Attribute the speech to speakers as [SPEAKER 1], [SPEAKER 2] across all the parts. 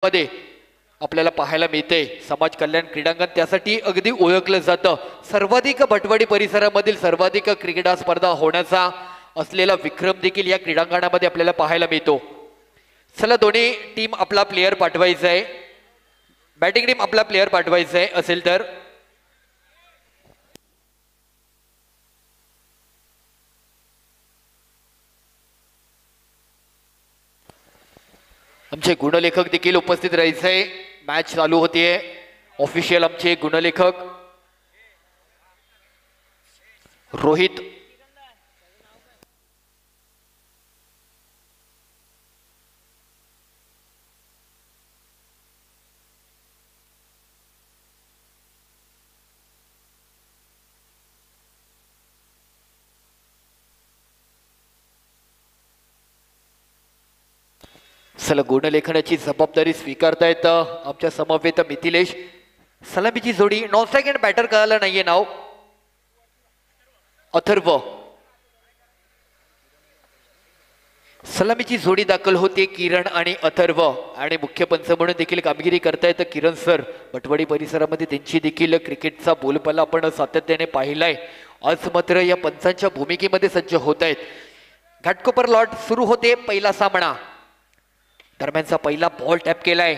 [SPEAKER 1] मध्ये आपल्याला पाहायला मिळते। समाज कल्याण क्रीडांगण त्यासाठी अगदी ओळखलं जातं। सर्वाधिक भटवाडी परिसरामधील सर्वाधिक क्रीडा स्पर्धा होण्याचा असलेला विक्रम देखील या क्रीडांगणामध्ये आपल्याला पाहायला मिळतो। चला दोन्ही टीम आपला प्लेयर पाठवायचा आहे, बॅटिंग टीम आपला प्लेयर पाठवायचा आहे असेल तर आमचे गुणलेखक देखील उपस्थित राहायचे। मॅच चालू होतीये, ऑफिशियल आमचे गुणलेखक रोहित चला गुणलेखनाची जबाबदारी स्वीकारतायत आमच्या समवेत मिथिलेश। सलामीची जोडी नॉन सेकंड बॅटर कळालं नाहीये नाव अथर्व। सलामीची जोडी दाखल होते किरण आणि अथर्व आणि मुख्य पंच म्हणून देखील कामगिरी करतायत किरण सर। भटवाडी परिसरामध्ये त्यांची देखील क्रिकेटचा बोलबाला आपण सातत्याने पाहिलाय। आज मात्र या पंचांच्या भूमिकेमध्ये सज्ज होत आहेत। घाटकोपर लॉट सुरू होते पहिला सामना। दरम्यानचा पहिला बॉल टॅप केलाय।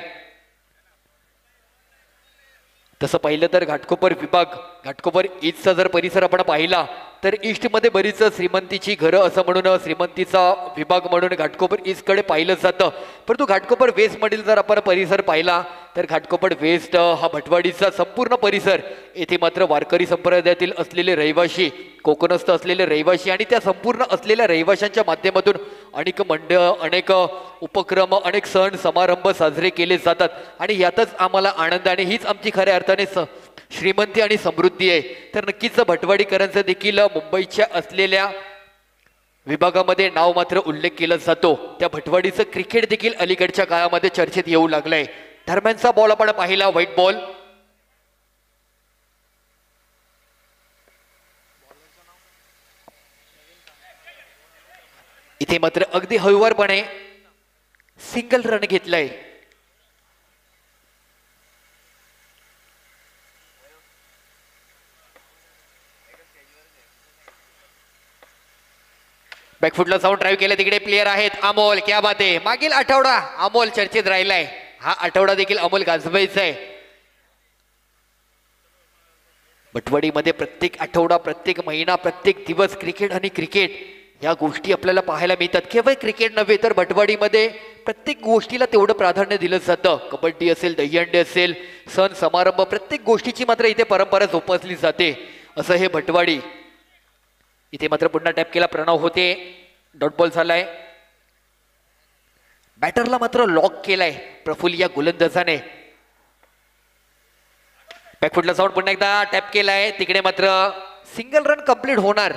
[SPEAKER 1] तसं पाहिलं तर घाटकोपर विभाग घाटकोपर ईस्टचा जर परिसर आपण पाहिला तर ईस्ट मध्ये बरीच श्रीमंतीची घरं असं म्हणून श्रीमंतीचा विभाग म्हणून घाटकोपर ईस्ट कडे पाहिलं जातं। परंतु घाटकोपर वेस्ट मधील जर आपण परिसर पाहिला तर घाटकोपर वेस्ट हा भटवाडीचा संपूर्ण परिसर, येथे मात्र वारकरी संप्रदायातील असलेले रहिवासी, कोकणस्थ असलेले रहिवासी आणि त्या संपूर्ण असलेल्या रहिवाशांच्या माध्यमातून अनेक मंडळ, अनेक उपक्रम, अनेक सण समारंभ साजरे केले जातात आणि यातच आम्हाला आनंद आणि हीच आमची खऱ्या अर्थाने श्रीमंती आणि समृद्धी आहे। तर नक्कीच भटवाडीकरांचं देखील मुंबईच्या असलेल्या विभागामध्ये नाव मात्र उल्लेख केला जातो। त्या भटवाडीचं क्रिकेट देखील अलीकडच्या काळामध्ये चर्चेत येऊ लागलंय। दरम्यानचा बॉल आपण पाहिला व्हाईट बॉल। इथे मात्र अगदी हळुवारपणे सिंगल रन घेतलाय। बॅकफुटला जाऊन ड्राईव्ह केलं, तिकडे प्लेयर आहेत अमोल। क्या बात आहे, मागील आठवडा अमोल चर्चेत राहिलाय, हा आठवडा देखील अमोल गाजवायचा आहे। भटवाडीमध्ये प्रत्येक आठवडा, प्रत्येक महिना, प्रत्येक दिवस क्रिकेट आणि क्रिकेट या गोष्टी आपल्याला पाहायला मिळतात। केवळ क्रिकेट नव्हे तर भटवाडीमध्ये प्रत्येक गोष्टीला तेवढं प्राधान्य दिलं जातं। कबड्डी असेल, दहीहंडी असेल, सण समारंभ, प्रत्येक गोष्टीची मात्र इथे परंपरा जोपासली जाते। असं हे भटवाडी। इथे मात्र पुन्हा टॅप केला, प्रणव होते, डॉट बॉल झालाय। बॅटरला मात्र लॉक केलाय प्रफुल्ल या गोलंदाजाने। बॅकफुटला जाऊन पुन्हा एकदा टॅप केलाय, तिकडे मात्र सिंगल रन कंप्लीट होणार,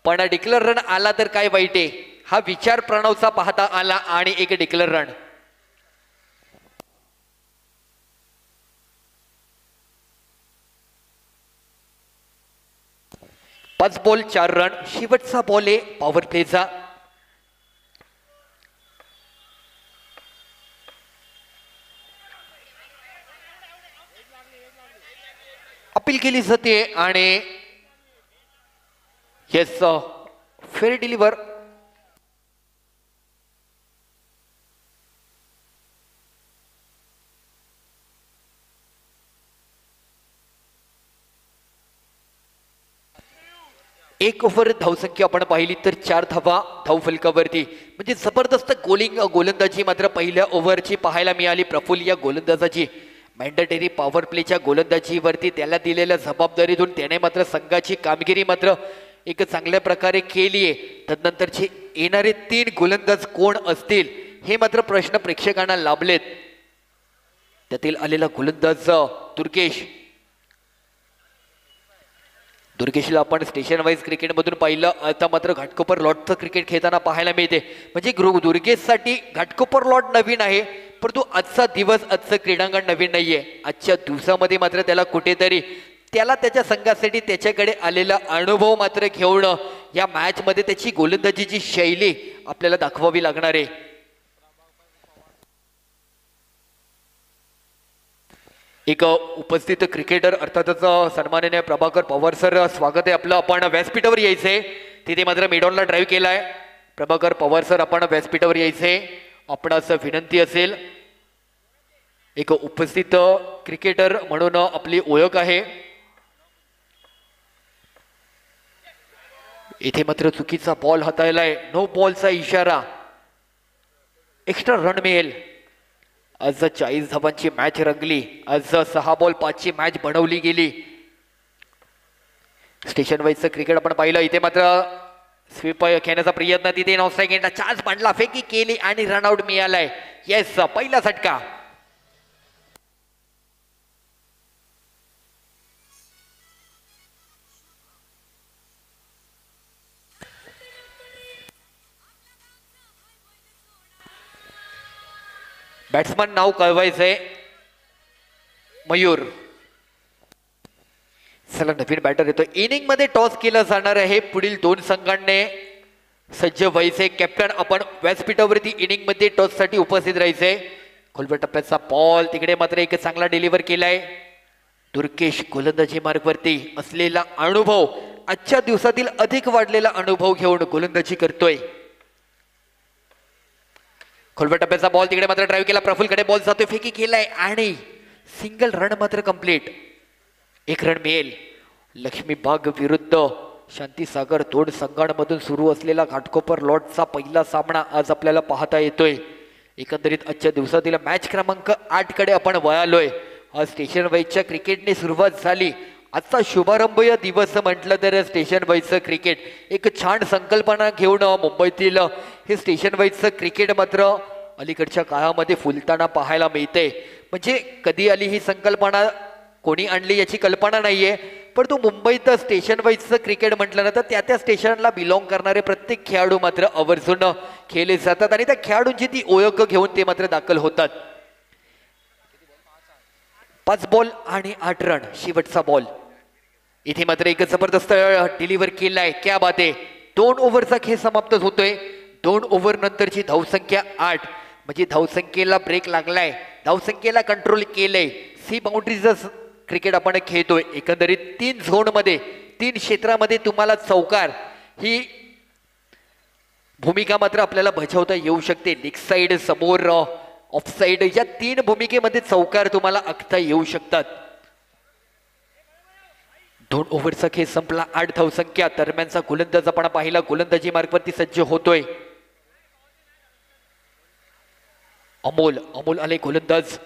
[SPEAKER 1] पण डिक्लेअर रन आला तर काय वाईट आहे हा विचार प्रणवचा पाहता आला आणि एक डिक्लेअर रन। 5 ball 4 run. शेवटचा बॉल आहे पॉवर प्लेचा। अपील केली जाते आणि येस फेअर डिलिव्हर। एक ओव्हर धावसंख्या आपण पाहिली तर 4 धावा धावफलकावरती, म्हणजे जबरदस्त गोलंदाजी मात्र पहिल्या ओव्हरची पाहायला मिळाली। प्रफुल्ल या गोलंदाजाची मॅन्डेटरी पॉवर प्लेच्या गोलंदाजीवरती त्याला दिलेल्या जबाबदारीतून त्याने मात्र संघाची कामगिरी मात्र एक चांगल्या प्रकारे केली आहे। तदनंतरचे येणारे 3 गोलंदाज कोण असतील हे मात्र प्रश्न प्रेक्षकांना लाभलेत। त्यातील आलेला गोलंदाज दुर्गेशला आपण स्टेशन वाईज क्रिकेटमधून पाहिलं, आता मात्र घाटकोपर लॉटचं क्रिकेट खेळताना पाहायला मिळते। म्हणजे दुर्गेशसाठी घाटकोपर लॉट नवीन आहे, परंतु आजचा दिवस, आजचं क्रीडांगण नवीन नाहीये। आजच्या दिवसामध्ये मात्र त्याला कुठेतरी त्याला त्याच्या संघासाठी त्याच्याकडे आलेला अनुभव मात्र घेऊन या मॅच मध्ये त्याची गोलंदाजीची शैली आपल्याला दाखवावी लागणार आहे। एक उपस्थित क्रिकेटर अर्थातच सन्माननीय प्रभाकर पवार सर, स्वागत आहे आपलं. आपण व्यासपीठावर यायचंय. तिथे मात्र मिडॉनला ड्राईव्ह केलाय. प्रभाकर पवार सर, आपण व्यासपीठावर यायचंय. आपणास विनंती असेल. एक उपस्थित क्रिकेटर म्हणून आपली ओळख आहे. इथे मात्र चुकीचा बॉल हाताळलाय. नो बॉलचा इशारा. एक्स्ट्रा रन मिळेल. आज 40 धावांची मॅच रंगली. आज 6 बॉल 5 ची मॅच बनवली गेली. स्टेशन वाईजचं क्रिकेट आपण पाहिलं. इथे मात्र स्वीप खेळण्याचा प्रयत्न, तिथे नॉन स्ट्राईक एंडला चान्स पाडला, फेकी केली आणि रनआउट मिळालाय. येस, पहिला झटका. बॅट्समन नाव कळवायचंय मयूर. चला, नवीन बॅटर येतो. इनिंग मध्ये टॉस केला जाणार आहे. पुढील 2 संघांनी सज्ज व्हायचे. कॅप्टन, आपण व्यासपीठावरती इनिंग मध्ये टॉस साठी उपस्थित राहायचंय. खोलवर टप्प्याचा बॉल, तिकडे मात्र एक चांगला डिलिव्हर केलाय. दुर्केश गोलंदाजी मार्गवरती असलेला अनुभव, आजच्या दिवसातील अधिक वाढलेला अनुभव घेऊन गोलंदाजी करतोय. खोलवर टप्प्याचा बॉल, तिकडे मात्र ड्राईव्ह केला. प्रफुल्लकडे बॉल जातोय, फेकी केलाय आणि सिंगल रन मात्र कंप्लीट. 1 रन मिळेल. लक्ष्मीबाग विरुद्ध शांतीसागर दोन संघांमधून सुरू असलेला घाटकोपर लॉर्डचा पहिला सामना आज आपल्याला पाहता येतोय. एकंदरीत आजच्या दिवसातील मॅच क्रमांक 8 कडे आपण वळालोय. आज स्टेशन वाईजच्या क्रिकेटने सुरुवात झाली. आजचा शुभारंभ या दिवस म्हटलं तर स्टेशन वाईजचं क्रिकेट एक छान संकल्पना घेऊन मुंबईतील हे स्टेशन वाईजचं क्रिकेट मात्र अलीकडच्या काळामध्ये फुलताना पाहायला मिळते. म्हणजे कधी आली ही संकल्पना, कोणी आणली याची कल्पना नाहीये, परंतु मुंबईत स्टेशन वाईजचं क्रिकेट म्हटलं ना तर त्या स्टेशनला बिलॉंग करणारे प्रत्येक खेळाडू मात्र आवर्जून खेळले जातात आणि त्या खेळाडूंची ती ओळख घेऊन ते मात्र दाखल होतात. 5 बॉल आणि 8 रन शेवटचा बॉल. इथे मात्र एक जबरदस्त डिलिव्हर केलाय. क्या बात आहे. 2 ओव्हरचा खेळ समाप्त होतोय. 2 ओव्हर नंतरची धावसंख्या 8, म्हणजे धावसंख्येला ब्रेक लागलाय, धावसंख्येला कंट्रोल केलंय. सी बाउंड्रीज क्रिकेट आपण खेळतोय. एकंदरीत 3 झोन मध्ये, 3 क्षेत्रामध्ये तुम्हाला चौकार ही भूमिका मात्र आपल्याला बजावता येऊ शकते. लेग साइड, समोर, ऑफ साइड, या 3 भूमिकेमध्ये चौकार तुम्हाला आखता येऊ शकतात. 2 ओव्हरचा खेळ संपला. 8 धावसंख्या. दरम्यानचा गोलंदाज आपण पाहिला गोलंदाजी मार्गवरती सज्ज होतोय. अमोल आले गोलंदाज.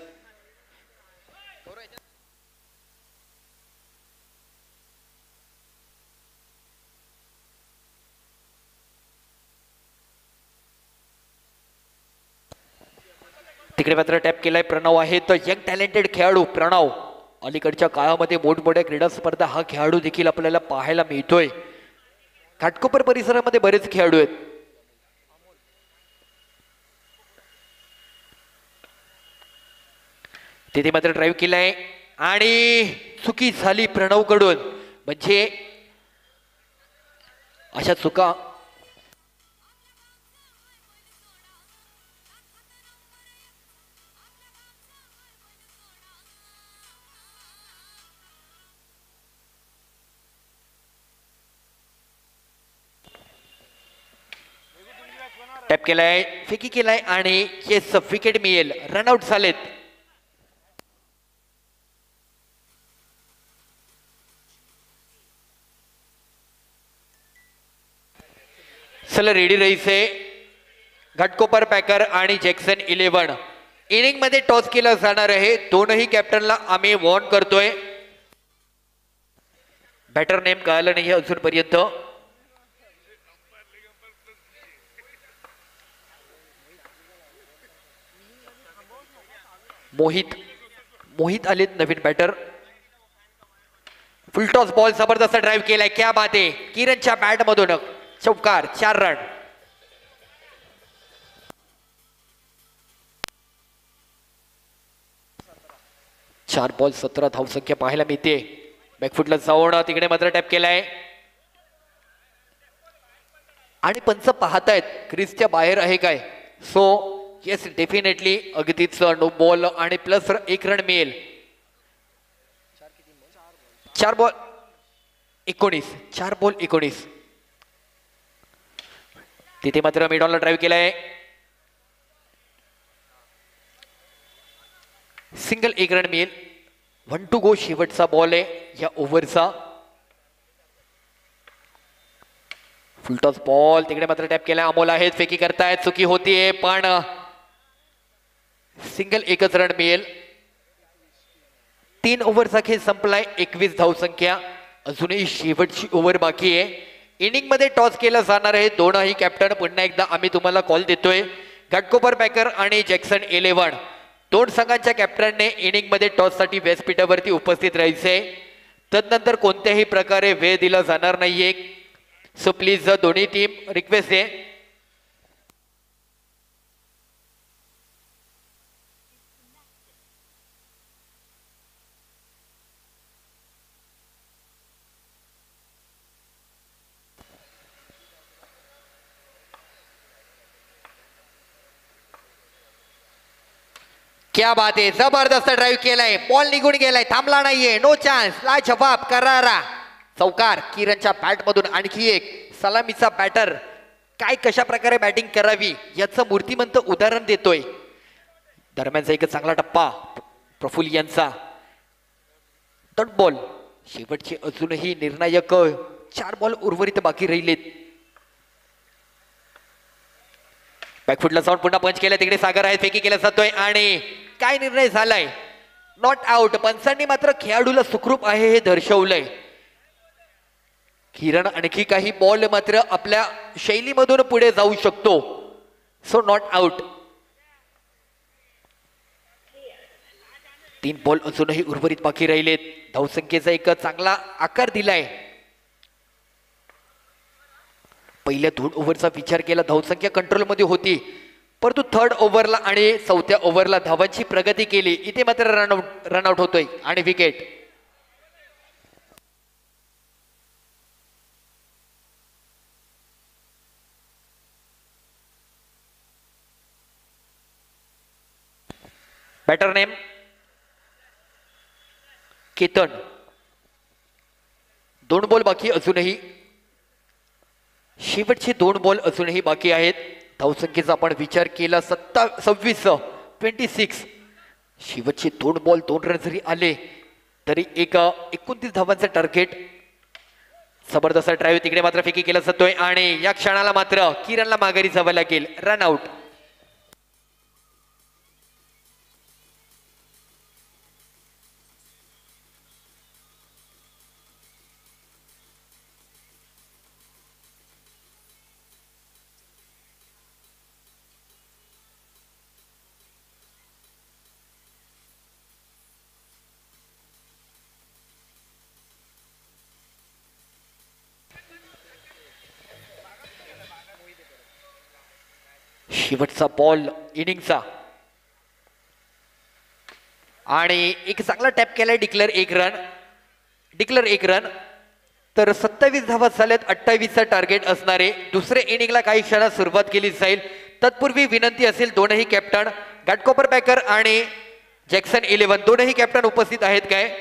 [SPEAKER 1] तिकडे मात्र टॅप केलाय. प्रणव आहे तर यंग टॅलेंटेड खेळाडू प्रणव. अलीकडच्या काळामध्ये मोठमोठ्या क्रीडा स्पर्धा हा खेळाडू देखील आपल्याला पाहायला मिळतोय. घाटकोपर परिसरामध्ये बरेच खेळाडू आहेत. तिथे मात्र ड्राईव्ह केलाय आणि चुकी झाली प्रणव कडून. म्हणजे अशा चुका टॅप केलाय, फेकी केलाय आणि येस, विकेट मिळेल. रनआउट झालेत. चला, रेडी राहायचे. घाटकोपर पॅकर आणि जॅक्सन 11 इनिंग मध्ये टॉस केला जाणार आहे. दोनही कॅप्टनला आम्ही वॉर्न करतोय. बॅटर नेम कळालं नाही अजूनपर्यंत. मोहित आलेत नवीन बॅटर. फुल टॉस बॉल, जबरदस्त ड्राईव्ह केलाय. क्या बात आहे. किरणच्या बॅट मधून चौकार. 4 रन. चार बॉल 17 धावसंख्या पाहायला मिळते. बॅकफुटला जाऊन तिकडे मात्र टॅप केलाय आणि पंच पाहतायत क्रीजच्या बाहेर आहे काय. सो येस, डेफिनेटली अगदीच नो बॉल आणि प्लस 1 रन मिळेल. 4 बॉल 19, 4 बॉल 19. तिथे मात्र मिडॉनला ड्राईव्ह केलाय. सिंगल 1 रन मिळेल. 1 to go शेवटचा बॉल आहे या ओव्हरचा. फुलटॉस बॉल तिकडे मात्र टॅप केलाय. अमोल आहेत, फेकी करतायत, चुकी होतीये पण सिंगल 1च रन मिळेल. 3 ओव्हरचा खेळ संपलाय. 21 धावसंख्या. अजूनही शेवटची ओव्हर बाकी आहे. इनिंग मध्ये टॉस केला जाणार आहे. दोनही कॅप्टन पुन्हा एकदा आम्ही तुम्हाला कॉल देतोय. घाटकोपर पॅकर आणि जॅक्सन 11 दोन संघांच्या कॅप्टनने इनिंग मध्ये टॉस साठी व्यासपीठावरती उपस्थित राहायचे. तदनंतर कोणत्याही प्रकारे वेळ दिला जाणार नाहीये. सो प्लीज दोन्ही टीम रिक्वेस्ट आहे. क्या बात आहे. जबरदस्त ड्राईव्ह केलाय. बॉल निघून गेलाय, थांबला नाहीये. No chance. ला जवाब करारा. चौकार. किरणच्या बॅट मधून आणखी एक सलामीचा बॅटर काय कशा प्रकारे बॅटिंग करावी याचं मूर्तिमंत उदाहरण देतोय. दरम्यानचा एक चांगला टप्पा प्रफुल्ल यांचा. Dot ball. शेवटचे अजूनही निर्णायक 4 बॉल उर्वरित बाकी राहिलेत. बॅकफुटला जाऊन पुन्हा पंच केला. तिकडे सागर आहे, फेकी केला जातोय आणि काय निर्णय झालाय. Not out. पंचांनी मात्र खेळाडूला सुखरूप आहे हे दर्शवलंय. किरण आणखी काही बॉल मात्र आपल्या शैलीमधून पुढे जाऊ शकतो. So not out. 3 बॉल अजूनही उर्वरित बाकी राहिलेत. धावसंख्येचा एक चांगला आकार दिलाय. पहिल्या 2 ओव्हरचा विचार केला धावसंख्या कंट्रोलमध्ये होती, परंतु 3rd ओव्हरला आणि 4थ्या ओव्हरला धावांची प्रगती केली. इथे मात्र रनआउट होतोय आणि wicket. Batter name Ketan. 2 ball बाकी अजूनही. शेवटचे 2 बॉल अजूनही बाकी आहेत. धावसंख्येचा आपण विचार केला 26. शेवटचे 2 बॉल 2 रन जरी आले तरी 29 धावांचं टार्गेट. जबरदस्त ड्राईव्ह. तिकडे मात्र फेकी केला जातोय आणि या क्षणाला मात्र किरणला माघारी जावं लागेल. Run out. शेवटचा बॉल इनिंगचा आणि एक चांगला टॅप केलाय. Declare 1 run. तर 27 धावा झाल्यात. 28चा टार्गेट असणारे दुसरे इनिंगला काही क्षणात सुरुवात केली जाईल. तत्पूर्वी विनंती असेल दोनही कॅप्टन घाटकोपर पॅकर आणि जॅक्सन 11 दोनही कॅप्टन उपस्थित आहेत काय.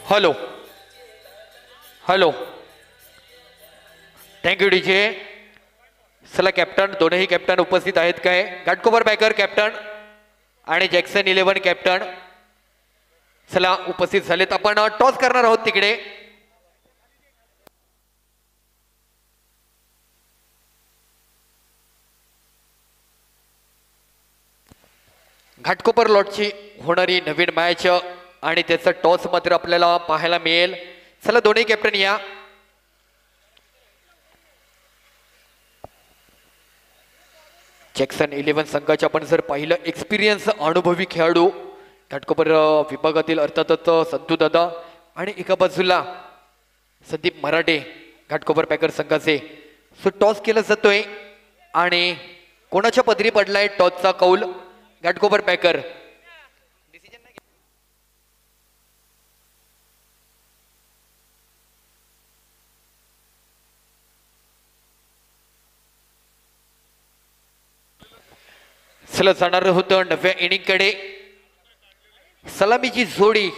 [SPEAKER 1] Hello hello, thank you DJ. चला कॅप्टन, दोनही कॅप्टन उपस्थित आहेत काय? घाटकोपर बॅकर कॅप्टन आणि जॅक्सन 11 कॅप्टन चला उपस्थित झालेत. आपण टॉस करणार आहोत तिकडे. घाटकोपर लॉटची होणारी नवीन मॅच आणि त्याचा टॉस मात्र आपल्याला पाहायला मिळेल. चला दोन्ही कॅप्टन या. जॅक्सन 11 संघाचे आपण जर पाहिलं एक्सपिरियन्स अनुभवी खेळाडू घाटकोपर विभागातील अर्थातच संतू दादा आणि एका बाजूला संदीप मराठे घाटकोपर पॅकर संघाचे. सो टॉस केला जातोय आणि कोणाच्या पदरी पडलाय टॉसचा कौल? घाटकोपर पॅकर. चला जाणार होतं नव्या इनिंगकडे. सलामीची जोडी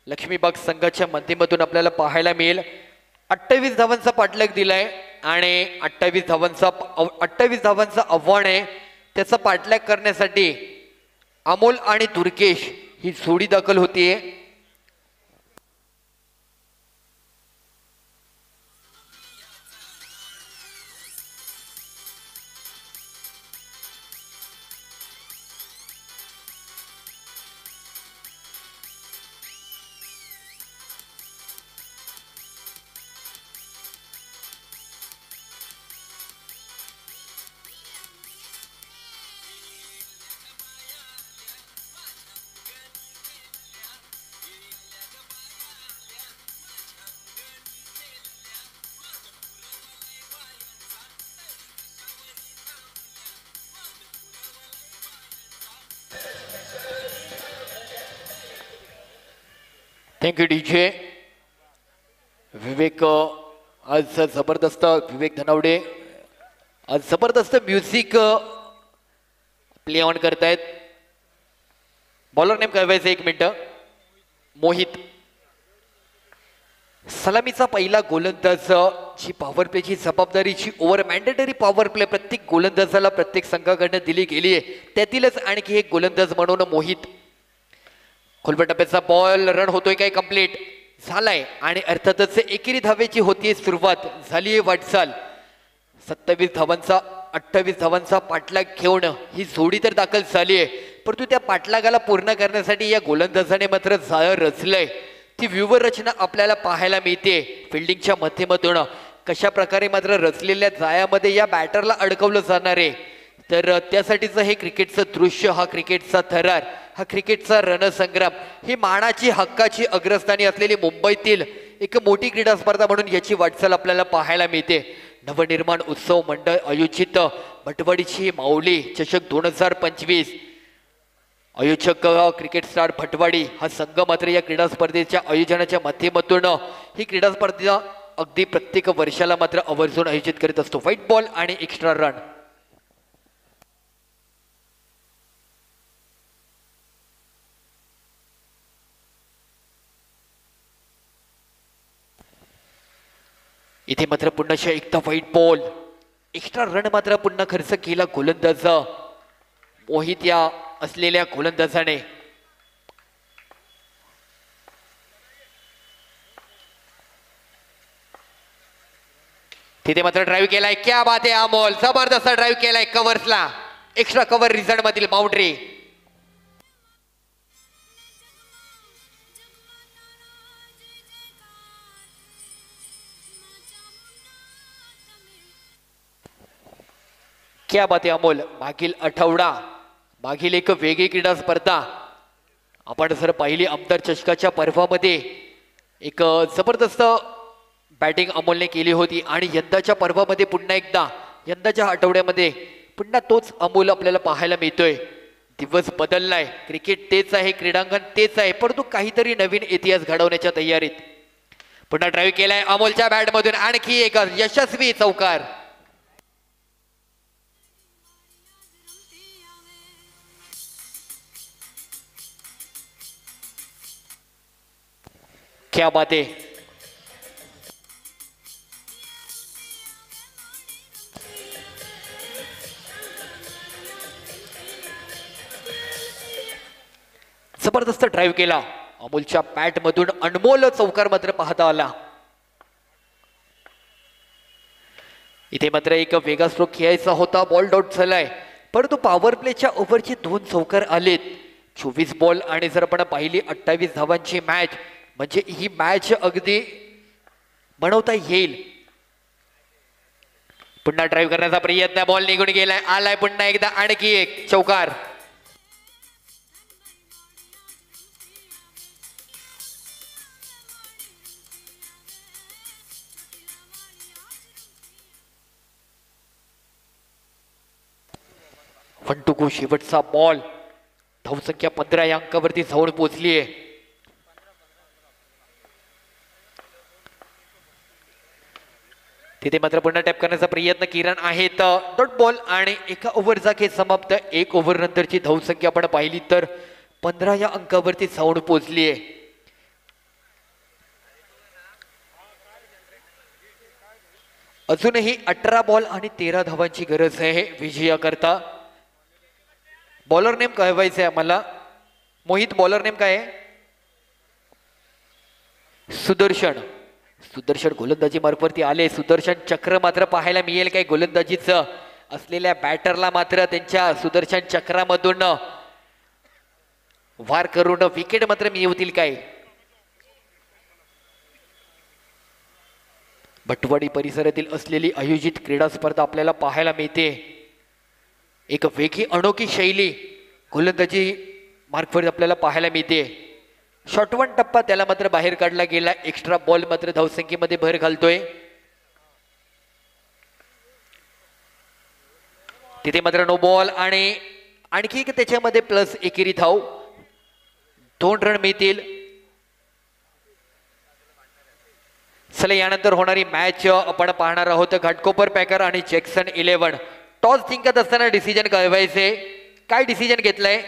[SPEAKER 1] लक्ष्मीबाग संघाच्या माध्यमातून आपल्याला पाहायला मिळेल. 28 धावांचा पाठलाग दिलाय आणि 28 धावांचा आव्हान आहे. त्याचा पाठलाग करण्यासाठी अमोल आणि दुर्गेश ही जोडी दाखल होतीये. Thank you DJ. विवेक आज जबरदस्त, विवेक धनावडे आज जबरदस्त म्युझिक प्ले ऑन करतायत. बॉलर नेम कळवायचं 1 मिनिट. मोहित. सलामीचा पहिला गोलंदाज जी पॉवर प्लेची जबाबदारीची ओव्हर मॅन्डेटरी पॉवर प्ले प्रत्येक गोलंदाजाला प्रत्येक संघाकडनं दिली गेली आहे. त्यातीलच आणखी एक गोलंदाज म्हणून मोहित. खोलबट टप्प्याचा बॉल रन होतोय काय? कंप्लीट झालाय आणि अर्थातच एकेरी धावेची होतीये सुरुवात. झालीये वाटचाल. 28 धावांचा पाठलाग घेऊन ही जोडी तर दाखल झाली आहे, परंतु त्या पाठलागाला पूर्ण करण्यासाठी या गोलंदाजाने मात्र जाळं रचलंय. ती व्यूहरचना आपल्याला पाहायला मिळते फिल्डिंगच्या माध्यमातून. कशा प्रकारे मात्र रचलेल्या जाळ्यामध्ये या बॅटरला अडकवलं जाणार आहे. तर त्यासाठीचं हे क्रिकेटचं दृश्य, हा क्रिकेटचा थरार, हा क्रिकेटचा रणसंग्राम, ही मानाची हक्काची अग्रस्थानी असलेली मुंबईतील एक मोठी क्रीडा स्पर्धा म्हणून याची वाटचाल आपल्याला पाहायला मिळते. नवनिर्माण उत्सव मंडळ आयोजित भटवाडीची माऊली चषक 2025 आयोजक क्रिकेट स्टार भटवाडी हा संघ मात्र या क्रीडा स्पर्धेच्या आयोजनाच्या माध्यमातून ही क्रीडा स्पर्धा अगदी प्रत्येक वर्षाला मात्र आवर्जून आयोजित करीत असतो. व्हाईट बॉल आणि एक्स्ट्रा रन. इथे मात्र पुन्हा एकदा व्हाईट बॉल, एक्स्ट्रा रन मात्र पुन्हा खर्च केला गोलंदाज मोहित या असलेल्या गोलंदाजाने. तिथे मात्र ड्राईव्ह केलाय. क्या बात आहे अमोल, जबरदस्त ड्राईव्ह केलाय कव्हर्सला. एक्स्ट्रा कव्हर रिझल्ट मधील बाउंड्री. क्या बात आहे अमोल. मागील आठवडा, मागील एक वेगळी क्रीडा स्पर्धा आपण जर पाहिली आमदार चषकाच्या पर्वामध्ये एक जबरदस्त बॅटिंग अमोलने केली होती आणि यंदाच्या पर्वामध्ये पुन्हा एकदा, यंदाच्या आठवड्यामध्ये पुन्हा तोच अमोल आपल्याला पाहायला मिळतोय. दिवस बदललाय, क्रिकेट तेच आहे, क्रीडांगण तेच आहे, परंतु काहीतरी नवीन इतिहास घडवण्याच्या तयारीत. पुन्हा ड्राईव्ह केलाय अमोलच्या बॅटमधून, आणखी एक यशस्वी चौकार. क्या बात आहे. जबरदस्त ड्राईव्ह केला. अमोलच्या बॅट मधून अनमोल चौकार मात्र पाहता आला. इथे मात्र एक वेगळा स्ट्रोक खेळायचा होता. बॉल डॉट झालाय, परंतु पॉवर प्लेच्या ओव्हरचे 2 चौकार आलेत. 24 बॉल आणि जर आपण पाहिली 28 धावांची मॅच, म्हणजे ही मॅच अगदी बनवता येईल. पुन्हा ड्राईव्ह करण्याचा प्रयत्न, बॉल निघून गेलाय. आलाय पुन्हा एकदा आणखी एक चौकार. फंटुकू शेवटचा बॉल. धावसंख्या 15 या अंकावरती जाऊन पोहोचली आहे. तिथे मात्र पुन्हा टॅप करण्याचा प्रयत्न किरण आहेत. डॉट बॉल आणि एका ओव्हरचा खेळ समाप्त. 1 ओव्हर नंतरची धावसंख्या आपण पाहिली तर 15 या अंकावरती जाऊन पोहोचली आहे. अजूनही 18 बॉल आणि 13 धावांची गरज आहे विजयाकरता. बॉलर नेम कळवायचं आहे आम्हाला. मोहित, बॉलर नेम काय आहे? सुदर्शन. सुदर्शन गोलंदाजी मार्फवरती आले. सुदर्शन चक्र मात्र पाहायला मिळेल काय गोलंदाजीचं असलेल्या बॅटरला मात्र त्यांच्या सुदर्शन चक्रामधून वार करून विकेट मात्र मिळवतील काय? भटवाडी परिसरातील असलेली आयोजित क्रीडा स्पर्धा आपल्याला पाहायला मिळते. एक वेगळी अनोखी शैली गोलंदाजी मार्फत आपल्याला पाहायला मिळते. शॉर्टवन टप्पा त्याला मात्र बाहेर काढला गेला. एक्स्ट्रा बॉल मात्र धावसंख्येमध्ये भर घालतोय. तिथे मात्र नो बॉल आणि आणखी एक त्याच्यामध्ये प्लस एकेरी धाव. 2 रन मिळतील. चला, यानंतर होणारी मॅच आपण पाहणार आहोत. घाटकोपर पॅकर आणि जॅक्सन 11. टॉस जिंकत असताना डिसिजन कळवायचे. काय डिसिजन घेतलंय?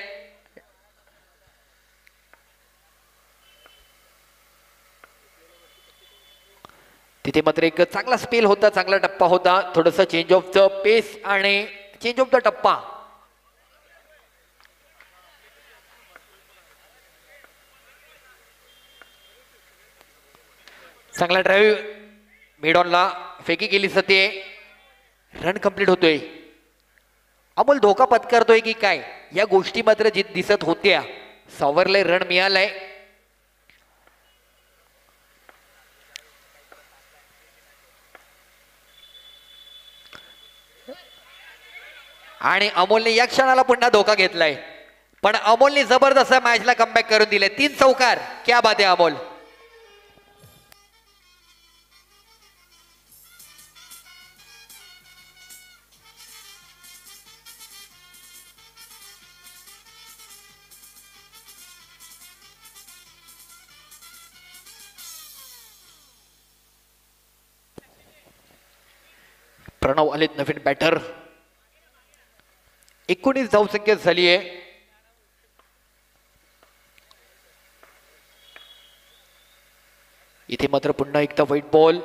[SPEAKER 1] तिथे मात्र एक चांगला स्पेल होता, चांगला टप्पा होता. थोडस चेंज ऑफ द पेस आणि चेंज ऑफ द टप्पा. चांगला ड्राईव्ह मिडॉनला फेकी केली जाते. रन कंप्लीट होतोय. अमोल धोका पत्करतोय की काय, या गोष्टी मात्र दिसत होत्या. सावरलंय, रन मिळालाय. आणि अमोलने या क्षणाला पुन्हा धोका घेतलाय, पण अमोलने जबरदस्त मॅचला कमबॅक करून दिले. 3 चौकार. क्या बात आहे अमोल. प्रणव आलेत नवीन बॅटर. 19 धावसंख्या झाली आहे. इथे मात्र पुन्हा एकदा व्हाईट बॉल.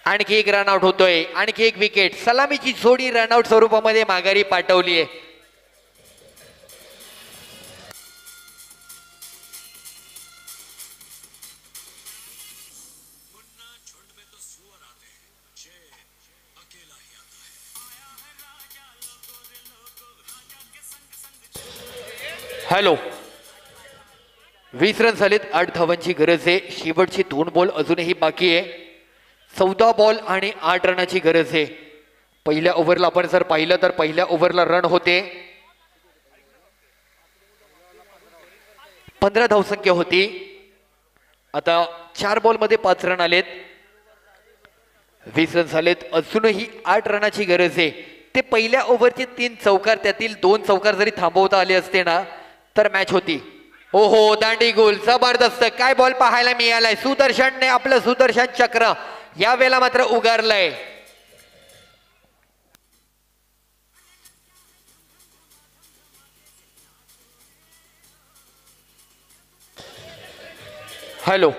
[SPEAKER 1] आणखी एक रनआउट होतोय. आणखी एक विकेट. सलामीची जोडी रनआउट स्वरूपामध्ये माघारी पाठवली आहे. हॅलो, 20 रन झालेत. 8 धावांची गरज आहे. शेवटची 2 बॉल अजूनही बाकी आहे. 14 बॉल आणि 8 रनाची गरज आहे. पहिल्या ओव्हरला आपण जर पाहिलं तर पहिल्या ओव्हरला रन होते 15 धावसंख्या होती. आता 4 बॉल मध्ये 5 रन आलेत. 20 रन झालेत. अजूनही 8 रनाची गरज आहे. ते पहिल्या ओव्हरचे 3 चौकार, त्यातील 2 चौकार जरी थांबवता आले असते ना तर मॅच होती. हो हो, दांडी गोल जबरदस्त. काय बॉल पाहायला मिळालाय. सुदर्शनने आपलं सुदर्शन चक्र या वेळेला मात्र उगारलंय. हॅलो,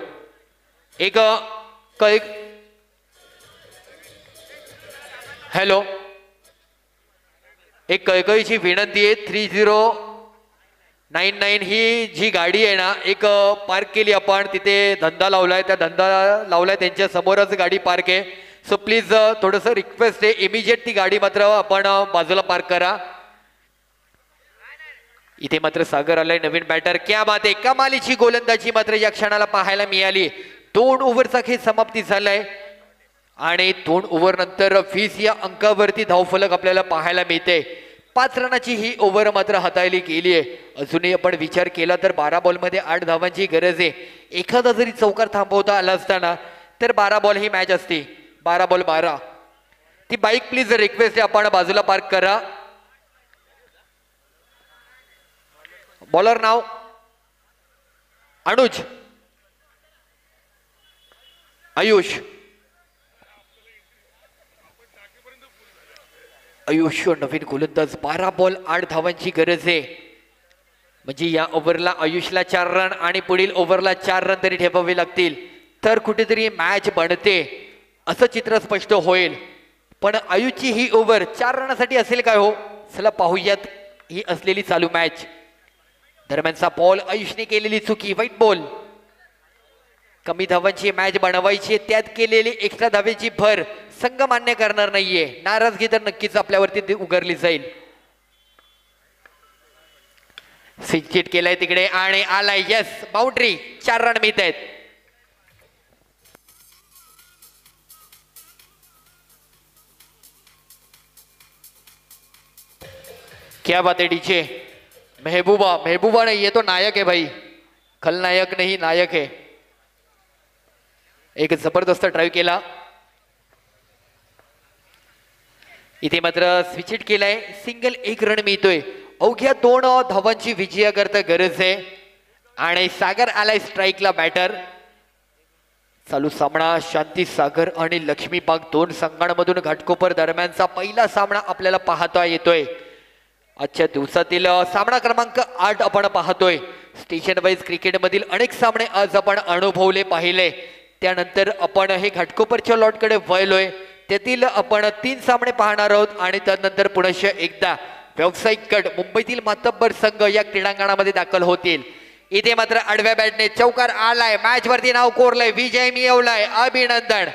[SPEAKER 1] एक हॅलो, एक कळकळीची विनंती आहे. 3099 ही जी गाडी आहे ना, एक पार्क केली आपण तिथे, धंदा लावलाय, त्या धंदा लावलाय त्यांच्या समोरच गाडी पार्क आहे. सो प्लीज थोडंसं रिक्वेस्ट आहे, इमिजिएट ती गाडी मात्र आपण बाजूला पार्क करा. इथे मात्र सागर आलाय नवीन बॅटर. क्या बात आहे, कमालीची गोलंदाजी मात्र या क्षणाला पाहायला मिळाली. 2 ओव्हरचा खेळ समाप्ती झालाय आणि 2 ओव्हर नंतर 20 या अंकावरती धावफलक आपल्याला पाहायला मिळते. 5 रनाची ही ओव्हर मात्र हाताळली गेली आहे. अजूनही आपण विचार केला तर 12 बॉलमध्ये 8 धावांची गरज आहे. एखादा जरी चौकार थांबवता आला असताना तर 12 बॉल ही मॅच असती. 12 बॉल 12. ती बाईक प्लीज रिक्वेस्ट आहे, आपण बाजूला पार्क करा. बॉलर नाव अनुज, आयुष, आयुष नवीन गोलंदाज. 12 बॉल 8 धावांची गरज आहे. म्हणजे या ओव्हरला आयुषला 4 रन आणि पुढील ओव्हरला 4 रन तरी ठेवावे लागतील तर कुठेतरी मॅच बनते असं चित्र स्पष्ट होईल. पण आयुषची ही ओव्हर 4 रनासाठी असेल काय हो? चला पाहूयात ही असलेली चालू मॅच. दरम्यानचा बॉल, आयुषने केलेली चुकी, वाईट बॉल. कमी धावांची मॅच बनवायची, त्यात केलेली एक्स्ट्रा धावेची भर संघ मान्य करणार नाहीये. नाराजगी तर नक्कीच आपल्यावरती उगरली जाईल. सिंचिट केलाय तिकडे आणि आलाय, यस, बाउंड्री. 4 रन मिळत आहेत. क्या बात है डीजे. महबूबा, महबूबा नहीं, ये तो नायक है भाई, खलनायक नहीं नायक है. एक जबरदस्त ड्राइव्ह केला. इथे मात्र स्विचिट केलाय, सिंगल 1 रन मिळतोय. अवघ्या 2 धावांची विजयाकरता गरज आहे आणि सागर आलाय स्ट्राईकला बॅटर. चालू सामना शांती सागर आणि लक्ष्मीबाग 2 संघांमधून घाटकोपर दरम्यानचा पहिला सामना आपल्याला पाहता येतोय. आजच्या दिवसातील सामना क्रमांक 8 आपण पाहतोय. स्टेशन वाईज क्रिकेटमधील अनेक सामने आज आपण अनुभवले पाहिले. त्यानंतर आपण हे घाटकोपरच्या लॉटकडे वळलोय. त्यातील आपण 3 सामने पाहणार आहोत आणि त्यानंतर पुनश्च एकदा व्यावसायिक गट मुंबईतील मातब्बर संघ या क्रीडांगणामध्ये दाखल होतील. इथे मात्र आडव्या बॅटने चौकार आलाय, मॅच वरती नाव कोरलंय, विजय मिळवलाय, अभिनंदन.